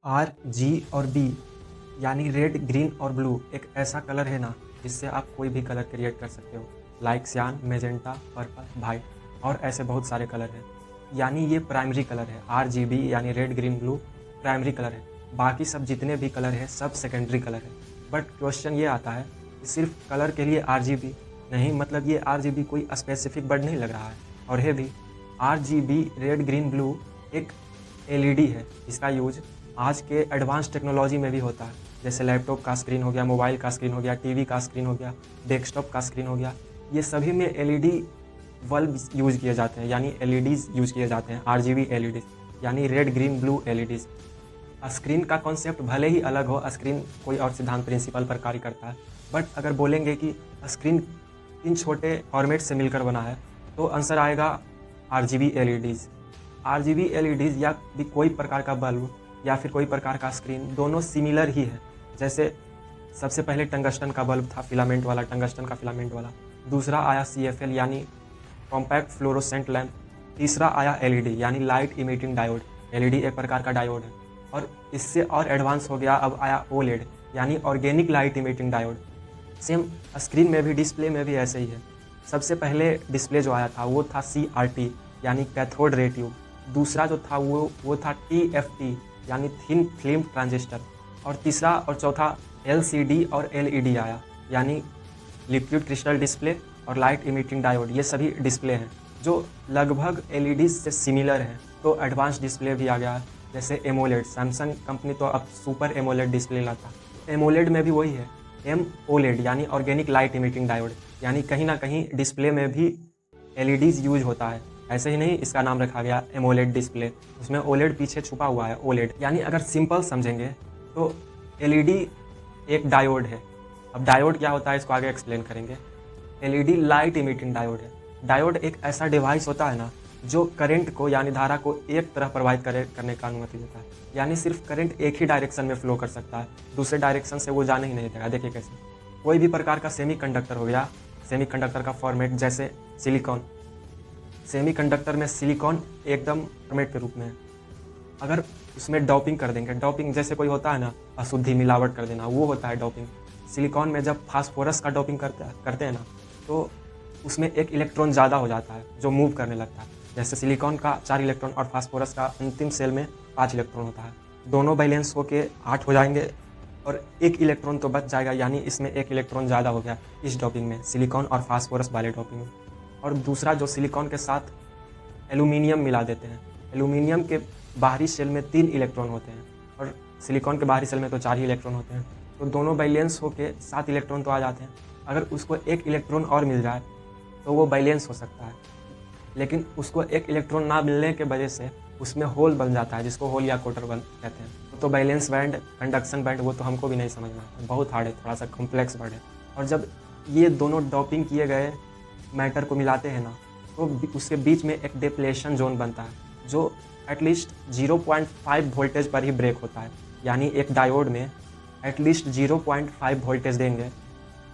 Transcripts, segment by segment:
Are, जी और B यानी red, green और ब्लू एक ऐसा कलर है ना जिससे आप कोई भी कलर क्रिएट कर सकते हो। लाइक सियान, मेजेंटा, पर्पल, वाइट और ऐसे बहुत सारे कलर हैं। यानी ये प्राइमरी कलर है। RGB यानी red, green, blue primary colour है। बाकी सब जितने भी कलर है सब सेकेंडरी कलर है। बट क्वेश्चन ये आता है कि सिर्फ कलर के लिए RGB नहीं, मतलब ये RGB कोई स्पेसिफिक वर्ड नहीं लग रहा है। और है भी, RGB रेड, ग्रीन, ब्लू एक LED है। इसका यूज आज के एडवांस टेक्नोलॉजी में भी होता है, जैसे लैपटॉप का स्क्रीन हो गया, मोबाइल का स्क्रीन हो गया, टीवी का स्क्रीन हो गया, डेस्कटॉप का स्क्रीन हो गया। ये सभी में LED बल्ब यूज किए जाते हैं, यानी LEDs यूज किए जाते हैं। RGB LEDs यानी red, green, blue LEDs। Screen का कॉन्सेप्ट भले ही अलग हो, स्क्रीन कोई और सिद्धांत प्रिंसिपल पर कार्य करता है, बट अगर बोलेंगे कि स्क्रीन इन छोटे फॉर्मेट से मिलकर बना है तो आंसर आएगा RGB LEDs। RGB LEDs या भी कोई प्रकार का बल्ब या फिर कोई प्रकार का स्क्रीन दोनों सिमिलर ही है। जैसे सबसे पहले टंगस्टन का बल्ब था, फिलामेंट वाला, टंगस्टन का फिलामेंट वाला। दूसरा आया CFL यानी कॉम्पैक्ट फ्लोरोसेंट लैम्प। तीसरा आया LED यानी लाइट इमिटिंग डायोड। LED एक प्रकार का डायोड है। और इससे और एडवांस हो गया, अब आया OLED यानी organic light emitting diode. Same screen में भी, डिस्प्ले में भी ऐसे ही है। सबसे पहले डिस्प्ले जो आया था वो था CRT यानी कैथोड रे ट्यूब। दूसरा जो था वो था TFT यानी थिन फिल्म ट्रांजिस्टर। और तीसरा और चौथा LCD और LED आया यानी लिक्विड क्रिस्टल डिस्प्ले और लाइट इमिटिंग डायोड। ये सभी डिस्प्ले हैं जो लगभग LED से सिमिलर हैं। तो एडवांस डिस्प्ले भी आ गया है, जैसे एमोलेड। सैमसंग कंपनी तो अब सुपर एमोलेड डिस्प्ले लाता। एमोलेड में भी वही है, MOLED यानी ऑर्गेनिक लाइट इमिटिंग डायोड। यानी कहीं ना कहीं डिस्प्ले में भी LEDs यूज होता है। ऐसे ही नहीं इसका नाम रखा गया एमोलेड डिस्प्ले, उसमें OLED पीछे छुपा हुआ है, OLED। यानी अगर सिंपल समझेंगे तो LED एक डायोड है। अब डायोड क्या होता है इसको आगे एक्सप्लेन करेंगे। LED लाइट इमिटिंग डायोड है। डायोड एक ऐसा डिवाइस होता है ना जो करंट को यानी धारा को एक तरफ प्रवाहित करने का अनुमति देता है। यानी सिर्फ करंट एक ही डायरेक्शन में फ्लो कर सकता है, दूसरे डायरेक्शन से वो जाने ही नहीं देगा। देखिए कैसे, कोई भी प्रकार का सेमीकंडक्टर हो गया, सेमीकंडक्टर का फॉर्मेट जैसे सिलिकॉन। सेमीकंडक्टर में सिलिकॉन एकदम फॉर्मेट के रूप में है। अगर उसमें डोपिंग कर देंगे, डोपिंग जैसे कोई होता है ना, अशुद्धि मिलावट कर देना, वो होता है डोपिंग। सिलिकॉन में जब फास्फोरस का डोपिंग करते हैं ना तो उसमें एक इलेक्ट्रॉन ज़्यादा हो जाता है जो मूव करने लगता है। जैसे सिलिकॉन का 4 इलेक्ट्रॉन और फास्फोरस का अंतिम सेल में 5 इलेक्ट्रॉन होता है। दोनों बैलेंस होके 8 हो जाएंगे और एक इलेक्ट्रॉन तो बच जाएगा, यानी इसमें एक इलेक्ट्रॉन ज़्यादा हो गया इस डोपिंग में, सिलिकॉन और फास्फोरस वाले डोपिंग में। और दूसरा जो सिलिकॉन के साथ एल्यूमिनियम मिला देते हैं। एल्यूमिनियम के बाहरी सेल में 3 इलेक्ट्रॉन होते हैं और सिलिकॉन के बाहरी सेल में तो 4 ही इलेक्ट्रॉन होते हैं। तो दोनों बैलेंस होके 7 इलेक्ट्रॉन तो आ जाते हैं। अगर उसको एक इलेक्ट्रॉन और मिल जाए तो वो बैलेंस हो सकता है, लेकिन उसको एक इलेक्ट्रॉन ना मिलने के वजह से उसमें होल बन जाता है, जिसको होल या कोटर बन कहते हैं। तो बैलेंस बैंड, कंडक्शन बैंड, वो तो हमको भी नहीं समझना, बहुत हार्ड है, थोड़ा सा कॉम्प्लेक्स वर्ड है। और जब ये दोनों डोपिंग किए गए मैटर को मिलाते हैं ना तो उसके बीच में एक डिप्लेशन जोन बनता है जो एटलीस्ट 0.5 वोल्टेज पर ही ब्रेक होता है। यानी एक डायोड में एटलीस्ट 0.5 वोल्टेज देंगे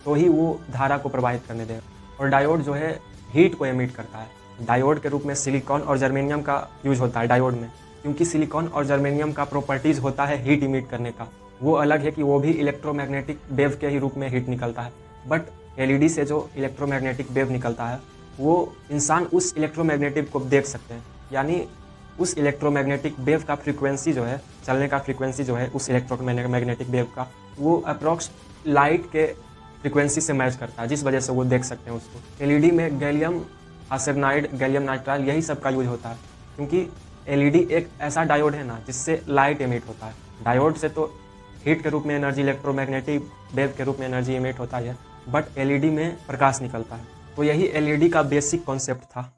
तो ही वो धारा को प्रवाहित करने देगा। और डायोड जो है हीट को एमिट करता है। डायोड के रूप में सिलिकॉन और जर्मेनियम का यूज होता है डायोड में, क्योंकि सिलिकॉन और जर्मेनियम का प्रॉपर्टीज़ होता है हीट इमिट करने का। वो अलग है कि वो भी इलेक्ट्रोमैग्नेटिक वेव के ही रूप में हीट निकलता है, बट LED से जो इलेक्ट्रोमैग्नेटिक वेव निकलता है वो इंसान उस इलेक्ट्रोमैग्नेटिक को देख सकते हैं। यानी उस इलेक्ट्रोमैग्नेटिक वेव का फ्रीक्वेंसी जो है, चलने का फ्रीक्वेंसी जो है उस इलेक्ट्रोमैग्नेटिक वेव का, वो अप्रॉक्स लाइट के फ्रीक्वेंसी से मैच करता है, जिस वजह से वो देख सकते हैं उसको। LED में गैलियम आर्सेनाइड, गैलियम नाइट्राइल यही सब का यूज होता है, क्योंकि LED एक ऐसा डायोड है ना जिससे लाइट एमिट होता है। डायोड से तो हीट के रूप में एनर्जी, इलेक्ट्रोमैग्नेटिक वेव के रूप में एनर्जी एमिट होता है, बट LED में प्रकाश निकलता है। तो यही LED का बेसिक कॉन्सेप्ट था।